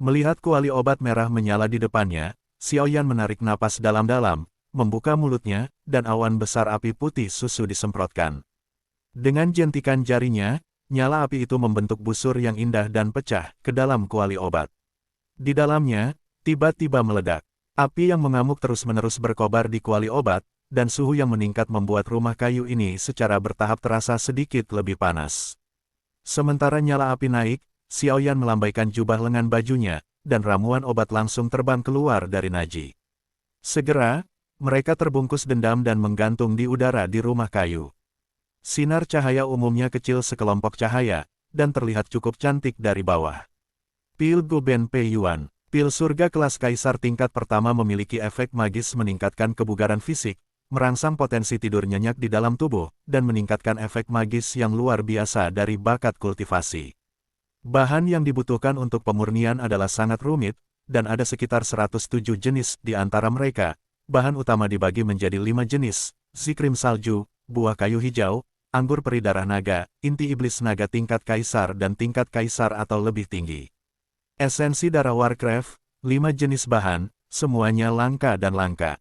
Melihat kuali obat merah menyala di depannya, Xiaoyan menarik napas dalam-dalam, membuka mulutnya, dan awan besar api putih susu disemprotkan. Dengan jentikan jarinya, nyala api itu membentuk busur yang indah dan pecah ke dalam kuali obat. Di dalamnya, tiba-tiba meledak. Api yang mengamuk terus-menerus berkobar di kuali obat, dan suhu yang meningkat membuat rumah kayu ini secara bertahap terasa sedikit lebih panas. Sementara nyala api naik, Xiaoyan melambaikan jubah lengan bajunya, dan ramuan obat langsung terbang keluar dari Naji. Segera, mereka terbungkus dendam dan menggantung di udara di rumah kayu. Sinar cahaya umumnya kecil sekelompok cahaya, dan terlihat cukup cantik dari bawah. Pil Guben Pei Yuan, pil surga kelas kaisar tingkat pertama memiliki efek magis meningkatkan kebugaran fisik, merangsang potensi tidur nyenyak di dalam tubuh, dan meningkatkan efek magis yang luar biasa dari bakat kultivasi. Bahan yang dibutuhkan untuk pemurnian adalah sangat rumit, dan ada sekitar 107 jenis di antara mereka. Bahan utama dibagi menjadi 5 jenis, zikrim salju, buah kayu hijau, anggur peri darah naga, inti iblis naga tingkat kaisar dan tingkat kaisar atau lebih tinggi. Esensi darah Warcraft, 5 jenis bahan, semuanya langka dan langka.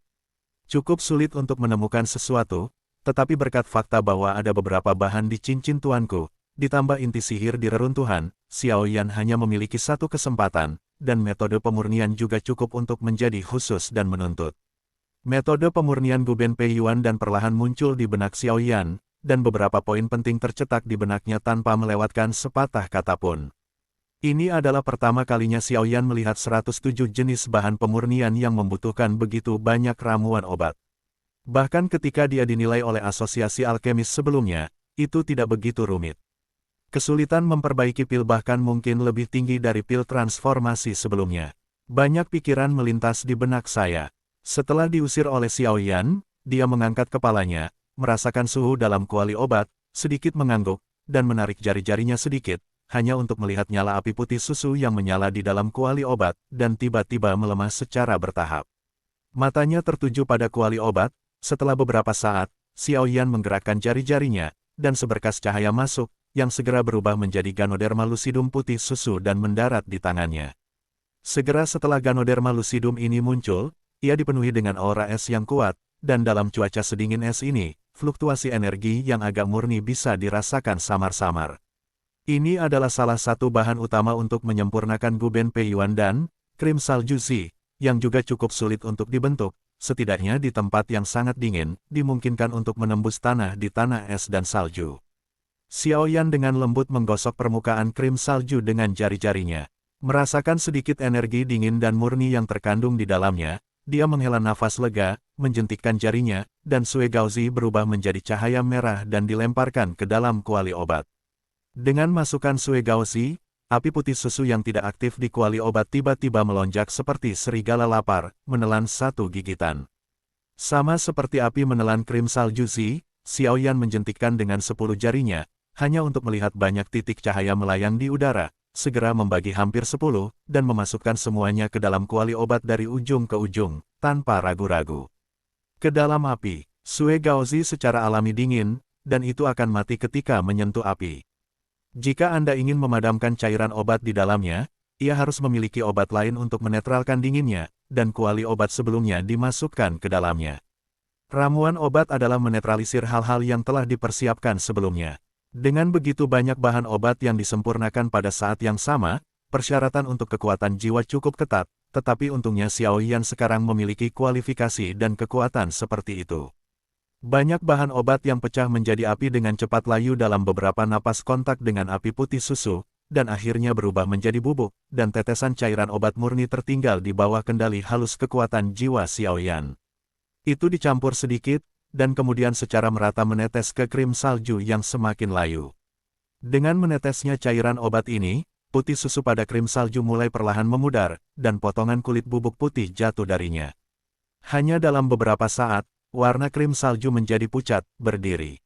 Cukup sulit untuk menemukan sesuatu, tetapi berkat fakta bahwa ada beberapa bahan di cincin tuanku, ditambah inti sihir di reruntuhan, Xiaoyan hanya memiliki satu kesempatan, dan metode pemurnian juga cukup untuk menjadi khusus dan menuntut. Metode pemurnian Guben Pei Yuan dan perlahan muncul di benak Xiaoyan, dan beberapa poin penting tercetak di benaknya tanpa melewatkan sepatah kata pun. Ini adalah pertama kalinya Xiaoyan melihat 107 jenis bahan pemurnian yang membutuhkan begitu banyak ramuan obat. Bahkan ketika dia dinilai oleh asosiasi alkemis sebelumnya, itu tidak begitu rumit. Kesulitan memperbaiki pil bahkan mungkin lebih tinggi dari pil transformasi sebelumnya. Banyak pikiran melintas di benak saya. Setelah diusir oleh Xiaoyan, dia mengangkat kepalanya, merasakan suhu dalam kuali obat, sedikit mengangguk, dan menarik jari-jarinya sedikit, hanya untuk melihat nyala api putih susu yang menyala di dalam kuali obat, dan tiba-tiba melemah secara bertahap. Matanya tertuju pada kuali obat, setelah beberapa saat, Xiaoyan menggerakkan jari-jarinya, dan seberkas cahaya masuk, yang segera berubah menjadi Ganoderma lucidum putih susu dan mendarat di tangannya. Segera setelah Ganoderma lucidum ini muncul, ia dipenuhi dengan aura es yang kuat, dan dalam cuaca sedingin es ini, fluktuasi energi yang agak murni bisa dirasakan samar-samar. Ini adalah salah satu bahan utama untuk menyempurnakan Guben Pei Yuan dan krim salju Zi, yang juga cukup sulit untuk dibentuk, setidaknya di tempat yang sangat dingin, dimungkinkan untuk menembus tanah di tanah es dan salju. Xiaoyan dengan lembut menggosok permukaan krim salju dengan jari-jarinya. Merasakan sedikit energi dingin dan murni yang terkandung di dalamnya, dia menghela nafas lega, menjentikkan jarinya, dan Sue Gaozi berubah menjadi cahaya merah dan dilemparkan ke dalam kuali obat. Dengan masukan Sue Gaozi, api putih susu yang tidak aktif di kuali obat tiba-tiba melonjak seperti serigala lapar, menelan satu gigitan. Sama seperti api menelan krim salju Zi, Xiaoyan menjentikkan dengan 10 jarinya, hanya untuk melihat banyak titik cahaya melayang di udara, segera membagi hampir 10, dan memasukkan semuanya ke dalam kuali obat dari ujung ke ujung, tanpa ragu-ragu. Ke dalam api, Sue Gaozi secara alami dingin, dan itu akan mati ketika menyentuh api. Jika Anda ingin memadamkan cairan obat di dalamnya, ia harus memiliki obat lain untuk menetralkan dinginnya, dan kuali obat sebelumnya dimasukkan ke dalamnya. Ramuan obat adalah menetralisir hal-hal yang telah dipersiapkan sebelumnya. Dengan begitu banyak bahan obat yang disempurnakan pada saat yang sama, persyaratan untuk kekuatan jiwa cukup ketat, tetapi untungnya Xiaoyan sekarang memiliki kualifikasi dan kekuatan seperti itu. Banyak bahan obat yang pecah menjadi api dengan cepat layu dalam beberapa napas kontak dengan api putih susu, dan akhirnya berubah menjadi bubuk, dan tetesan cairan obat murni tertinggal di bawah kendali halus kekuatan jiwa Xiaoyan. Itu dicampur sedikit, dan kemudian secara merata menetes ke krim salju yang semakin layu. Dengan menetesnya cairan obat ini, putih susu pada krim salju mulai perlahan memudar, dan potongan kulit bubuk putih jatuh darinya. Hanya dalam beberapa saat, warna krim salju menjadi pucat, berdiri.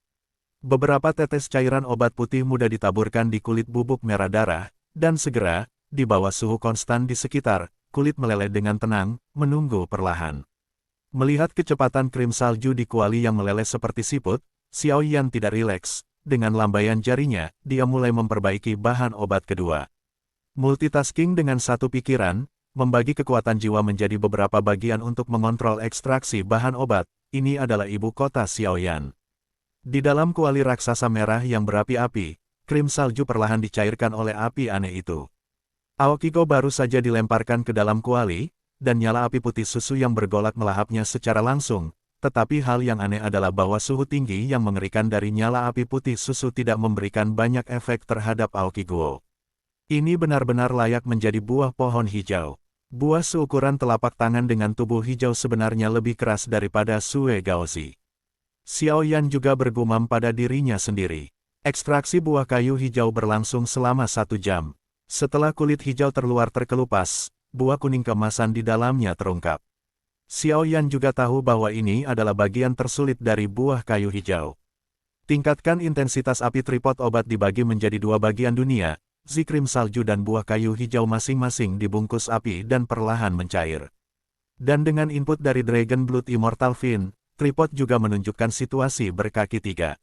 Beberapa tetes cairan obat putih mudah ditaburkan di kulit bubuk merah darah, dan segera, di bawah suhu konstan di sekitar, kulit meleleh dengan tenang, menunggu perlahan. Melihat kecepatan krim salju di kuali yang meleleh seperti siput, Xiaoyan tidak rileks. Dengan lambaian jarinya, dia mulai memperbaiki bahan obat kedua. Multitasking dengan satu pikiran, membagi kekuatan jiwa menjadi beberapa bagian untuk mengontrol ekstraksi bahan obat, ini adalah ibu kota Xiaoyan. Di dalam kuali raksasa merah yang berapi-api, krim salju perlahan dicairkan oleh api aneh itu. Aokiko baru saja dilemparkan ke dalam kuali, dan nyala api putih susu yang bergolak melahapnya secara langsung, tetapi hal yang aneh adalah bahwa suhu tinggi yang mengerikan dari nyala api putih susu tidak memberikan banyak efek terhadap Aokiko. Ini benar-benar layak menjadi buah pohon hijau. Buah seukuran telapak tangan dengan tubuh hijau sebenarnya lebih keras daripada Sue Gaozi. Xiaoyan juga bergumam pada dirinya sendiri. Ekstraksi buah kayu hijau berlangsung selama 1 jam. Setelah kulit hijau terluar terkelupas, buah kuning keemasan di dalamnya terungkap. Xiaoyan juga tahu bahwa ini adalah bagian tersulit dari buah kayu hijau. Tingkatkan intensitas api tripod obat dibagi menjadi 2 bagian dunia. Krim salju dan buah kayu hijau masing-masing dibungkus api dan perlahan mencair. Dan dengan input dari Dragon Blood Immortal Fin, tripod juga menunjukkan situasi berkaki 3.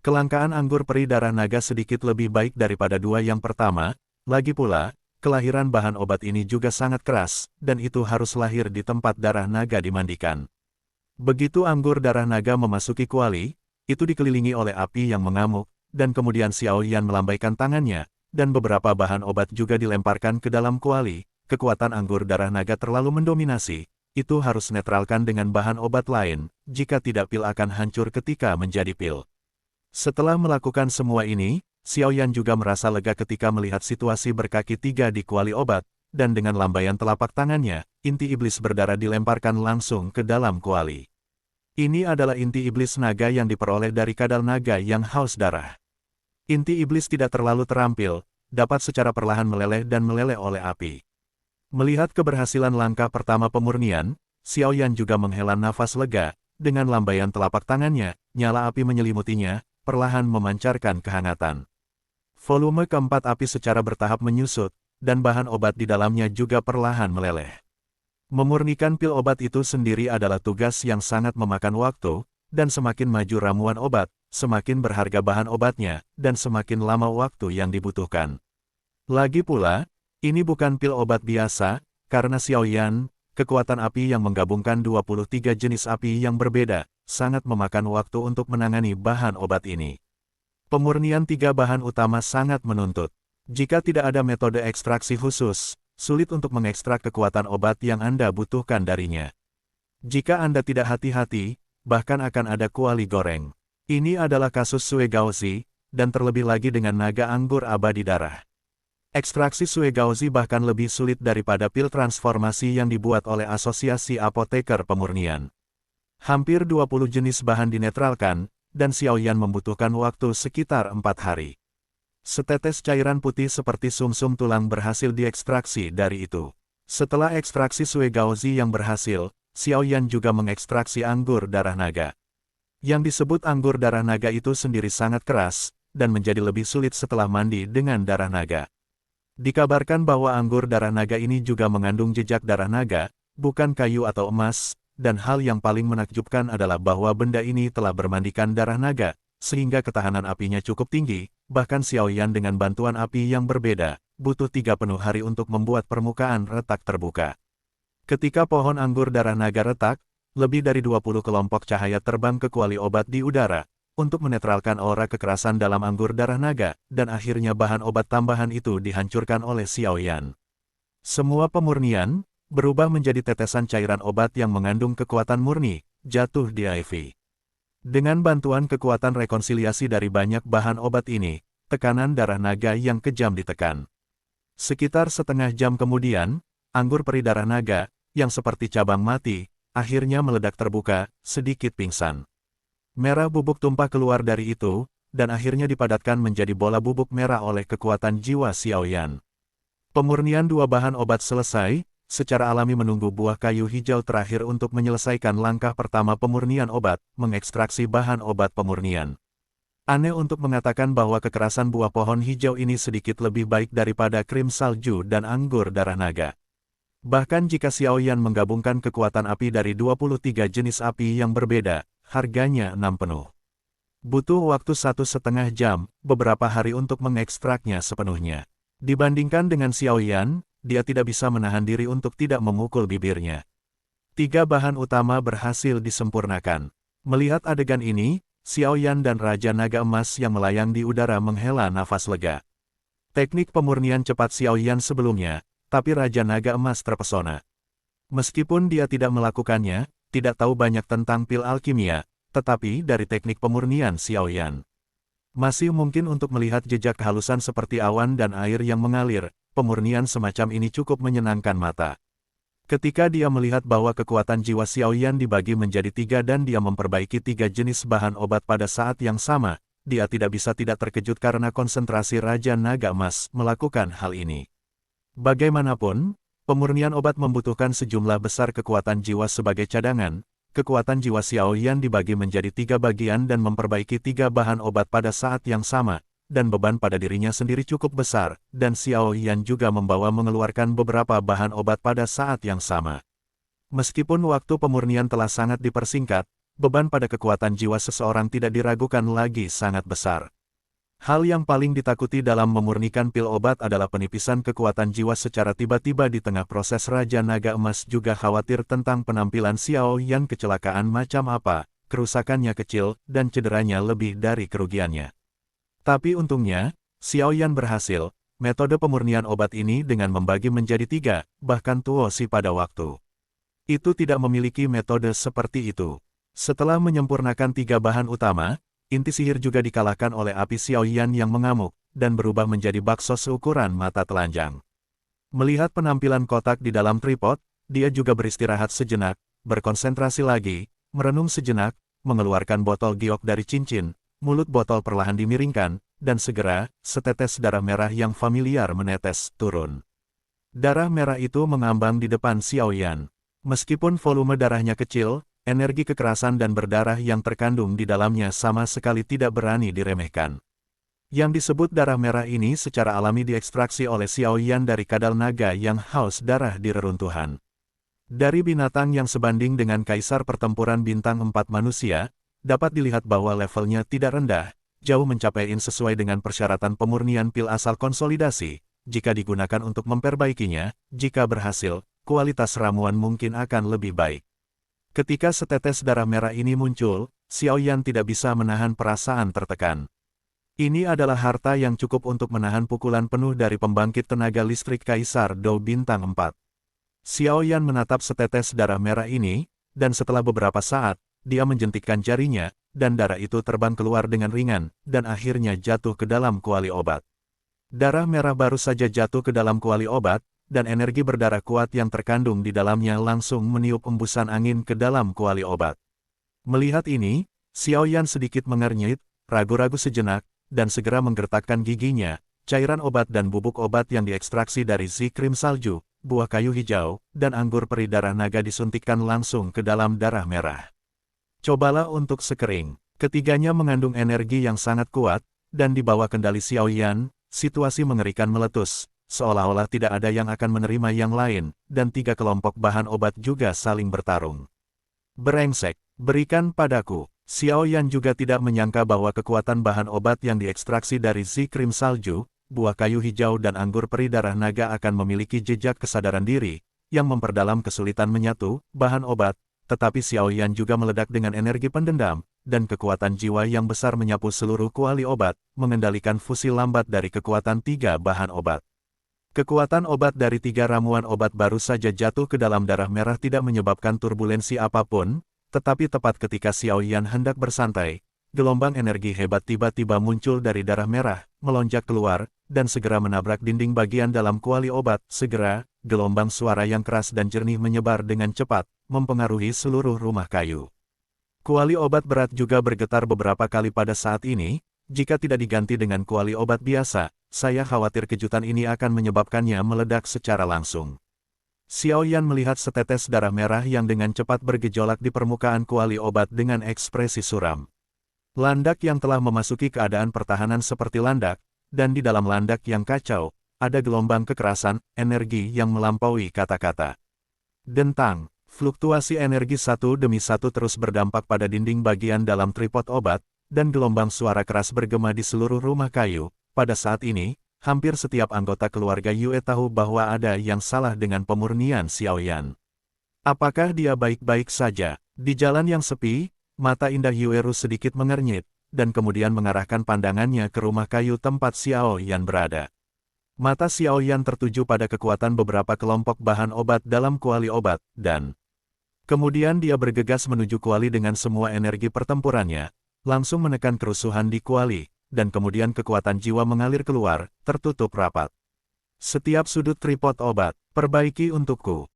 Kelangkaan anggur peri darah naga sedikit lebih baik daripada 2 yang pertama, lagi pula, kelahiran bahan obat ini juga sangat keras, dan itu harus lahir di tempat darah naga dimandikan. Begitu anggur darah naga memasuki kuali, itu dikelilingi oleh api yang mengamuk, dan kemudian Xiaoyan melambaikan tangannya, dan beberapa bahan obat juga dilemparkan ke dalam kuali. Kekuatan anggur darah naga terlalu mendominasi, itu harus netralkan dengan bahan obat lain, jika tidak pil akan hancur ketika menjadi pil. Setelah melakukan semua ini, Xiaoyan juga merasa lega ketika melihat situasi berkaki 3 di kuali obat, dan dengan lambaian telapak tangannya, inti iblis berdarah dilemparkan langsung ke dalam kuali. Ini adalah inti iblis naga yang diperoleh dari kadal naga yang haus darah. Inti iblis tidak terlalu terampil, dapat secara perlahan meleleh dan meleleh oleh api. Melihat keberhasilan langkah pertama pemurnian, Xiaoyan juga menghela nafas lega, dengan lambaian telapak tangannya, nyala api menyelimutinya, perlahan memancarkan kehangatan. Volume keempat api secara bertahap menyusut, dan bahan obat di dalamnya juga perlahan meleleh. Memurnikan pil obat itu sendiri adalah tugas yang sangat memakan waktu, dan semakin maju ramuan obat, semakin berharga bahan obatnya, dan semakin lama waktu yang dibutuhkan. Lagi pula, ini bukan pil obat biasa, karena Xiaoyan, kekuatan api yang menggabungkan 23 jenis api yang berbeda, sangat memakan waktu untuk menangani bahan obat ini. Pemurnian 3 bahan utama sangat menuntut. Jika tidak ada metode ekstraksi khusus, sulit untuk mengekstrak kekuatan obat yang Anda butuhkan darinya. Jika Anda tidak hati-hati, bahkan akan ada kuali goreng. Ini adalah kasus Sue Gaozi, dan terlebih lagi dengan naga anggur abadi darah. Ekstraksi Sue Gaozi bahkan lebih sulit daripada pil transformasi yang dibuat oleh Asosiasi Apoteker Pemurnian. Hampir 20 jenis bahan dinetralkan, dan Xiaoyan membutuhkan waktu sekitar 4 hari. Setetes cairan putih seperti sumsum tulang berhasil diekstraksi dari itu. Setelah ekstraksi Sue Gaozi yang berhasil, Xiaoyan juga mengekstraksi anggur darah naga. Yang disebut anggur darah naga itu sendiri sangat keras, dan menjadi lebih sulit setelah mandi dengan darah naga. Dikabarkan bahwa anggur darah naga ini juga mengandung jejak darah naga, bukan kayu atau emas, dan hal yang paling menakjubkan adalah bahwa benda ini telah bermandikan darah naga, sehingga ketahanan apinya cukup tinggi, bahkan Xiaoyan dengan bantuan api yang berbeda, butuh 3 penuh hari untuk membuat permukaan retak terbuka. Ketika pohon anggur darah naga retak, lebih dari 20 kelompok cahaya terbang ke kuali obat di udara, untuk menetralkan aura kekerasan dalam anggur darah naga, dan akhirnya bahan obat tambahan itu dihancurkan oleh Xiaoyan. Semua pemurnian, berubah menjadi tetesan cairan obat yang mengandung kekuatan murni, jatuh di IV. Dengan bantuan kekuatan rekonsiliasi dari banyak bahan obat ini, tekanan darah naga yang kejam ditekan. Sekitar setengah jam kemudian, anggur peri darah naga, yang seperti cabang mati, akhirnya meledak terbuka, sedikit pingsan. Merah bubuk tumpah keluar dari itu, dan akhirnya dipadatkan menjadi bola bubuk merah oleh kekuatan jiwa Xiaoyan. Pemurnian 2 bahan obat selesai, secara alami menunggu buah kayu hijau terakhir untuk menyelesaikan langkah pertama pemurnian obat, mengekstraksi bahan obat pemurnian. Aneh untuk mengatakan bahwa kekerasan buah pohon hijau ini sedikit lebih baik daripada krim salju dan anggur darah naga. Bahkan jika Xiaoyan menggabungkan kekuatan api dari 23 jenis api yang berbeda, harganya 6 penuh. Butuh waktu 1,5 jam, beberapa hari untuk mengekstraknya sepenuhnya. Dibandingkan dengan Xiaoyan, dia tidak bisa menahan diri untuk tidak memukul bibirnya. 3 bahan utama berhasil disempurnakan. Melihat adegan ini, Xiaoyan dan Raja Naga Emas yang melayang di udara menghela nafas lega. Teknik pemurnian cepat Xiaoyan sebelumnya, tapi Raja Naga Emas terpesona. Meskipun dia tidak melakukannya, tidak tahu banyak tentang pil alkimia, tetapi dari teknik pemurnian Xiaoyan masih mungkin untuk melihat jejak kehalusan seperti awan dan air yang mengalir, pemurnian semacam ini cukup menyenangkan mata. Ketika dia melihat bahwa kekuatan jiwa Xiaoyan dibagi menjadi 3 dan dia memperbaiki 3 jenis bahan obat pada saat yang sama, dia tidak bisa tidak terkejut karena konsentrasi Raja Naga Emas melakukan hal ini. Bagaimanapun, pemurnian obat membutuhkan sejumlah besar kekuatan jiwa sebagai cadangan. Kekuatan jiwa Xiaoyan dibagi menjadi 3 bagian dan memperbaiki 3 bahan obat pada saat yang sama, dan beban pada dirinya sendiri cukup besar, dan Xiaoyan juga membawa mengeluarkan beberapa bahan obat pada saat yang sama. Meskipun waktu pemurnian telah sangat dipersingkat, beban pada kekuatan jiwa seseorang tidak diragukan lagi sangat besar. Hal yang paling ditakuti dalam memurnikan pil obat adalah penipisan kekuatan jiwa secara tiba-tiba di tengah proses Raja Naga Emas juga khawatir tentang penampilan Xiaoyan kecelakaan macam apa, kerusakannya kecil, dan cederanya lebih dari kerugiannya. Tapi untungnya, Xiaoyan berhasil, metode pemurnian obat ini dengan membagi menjadi 3, bahkan Tuo Si pada waktu itu tidak memiliki metode seperti itu. Setelah menyempurnakan 3 bahan utama, inti sihir juga dikalahkan oleh api Xiaoyan yang mengamuk, dan berubah menjadi bakso seukuran mata telanjang. Melihat penampilan kotak di dalam tripod, dia juga beristirahat sejenak, berkonsentrasi lagi, merenung sejenak, mengeluarkan botol giok dari cincin, mulut botol perlahan dimiringkan, dan segera, setetes darah merah yang familiar menetes turun. Darah merah itu mengambang di depan Xiaoyan. Meskipun volume darahnya kecil, energi kekerasan dan berdarah yang terkandung di dalamnya sama sekali tidak berani diremehkan. Yang disebut darah merah ini secara alami diekstraksi oleh Xiaoyan dari kadal naga yang haus darah di reruntuhan. Dari binatang yang sebanding dengan kaisar pertempuran bintang 4 manusia, dapat dilihat bahwa levelnya tidak rendah, jauh mencapai sesuai dengan persyaratan pemurnian pil asal konsolidasi. Jika digunakan untuk memperbaikinya, jika berhasil, kualitas ramuan mungkin akan lebih baik. Ketika setetes darah merah ini muncul, Xiaoyan tidak bisa menahan perasaan tertekan. Ini adalah harta yang cukup untuk menahan pukulan penuh dari pembangkit tenaga listrik Kaisar Dou Bintang 4. Xiaoyan menatap setetes darah merah ini, dan setelah beberapa saat, dia menjentikkan jarinya, dan darah itu terbang keluar dengan ringan, dan akhirnya jatuh ke dalam kuali obat. Darah merah baru saja jatuh ke dalam kuali obat, dan energi berdarah kuat yang terkandung di dalamnya langsung meniup embusan angin ke dalam kuali obat. Melihat ini, Xiaoyan sedikit mengernyit, ragu-ragu sejenak, dan segera menggertakkan giginya. Cairan obat dan bubuk obat yang diekstraksi dari krim salju, buah kayu hijau, dan anggur peri darah naga disuntikkan langsung ke dalam darah merah. Cobalah untuk sekering. Ketiganya mengandung energi yang sangat kuat, dan di bawah kendali Xiaoyan, situasi mengerikan meletus. Seolah-olah tidak ada yang akan menerima yang lain, dan 3 kelompok bahan obat juga saling bertarung. Brengsek, berikan padaku. Xiaoyan juga tidak menyangka bahwa kekuatan bahan obat yang diekstraksi dari krim salju, buah kayu hijau dan anggur peri darah naga akan memiliki jejak kesadaran diri, yang memperdalam kesulitan menyatu bahan obat, tetapi Xiaoyan juga meledak dengan energi pendendam, dan kekuatan jiwa yang besar menyapu seluruh kuali obat, mengendalikan fusi lambat dari kekuatan 3 bahan obat. Kekuatan obat dari 3 ramuan obat baru saja jatuh ke dalam darah merah tidak menyebabkan turbulensi apapun, tetapi tepat ketika Xiaoyan hendak bersantai, gelombang energi hebat tiba-tiba muncul dari darah merah, melonjak keluar, dan segera menabrak dinding bagian dalam kuali obat. Segera, gelombang suara yang keras dan jernih menyebar dengan cepat, mempengaruhi seluruh rumah kayu. Kuali obat berat juga bergetar beberapa kali pada saat ini. Jika tidak diganti dengan kuali obat biasa, saya khawatir kejutan ini akan menyebabkannya meledak secara langsung. Xiaoyan melihat setetes darah merah yang dengan cepat bergejolak di permukaan kuali obat dengan ekspresi suram. Landak yang telah memasuki keadaan pertahanan seperti landak, dan di dalam landak yang kacau, ada gelombang kekerasan, energi yang melampaui kata-kata. Dentang, fluktuasi energi satu demi satu terus berdampak pada dinding bagian dalam tripod obat, dan gelombang suara keras bergema di seluruh rumah kayu. Pada saat ini, hampir setiap anggota keluarga Yue tahu bahwa ada yang salah dengan pemurnian Xiaoyan. Apakah dia baik-baik saja? Di jalan yang sepi, mata indah Yueru sedikit mengernyit, dan kemudian mengarahkan pandangannya ke rumah kayu tempat Xiaoyan berada. Mata Xiaoyan tertuju pada kekuatan beberapa kelompok bahan obat dalam kuali obat, dan kemudian dia bergegas menuju kuali dengan semua energi pertempurannya, langsung menekan kerusuhan di kuali, dan kemudian kekuatan jiwa mengalir keluar, tertutup rapat. Setiap sudut tripod obat, perbaiki untukku.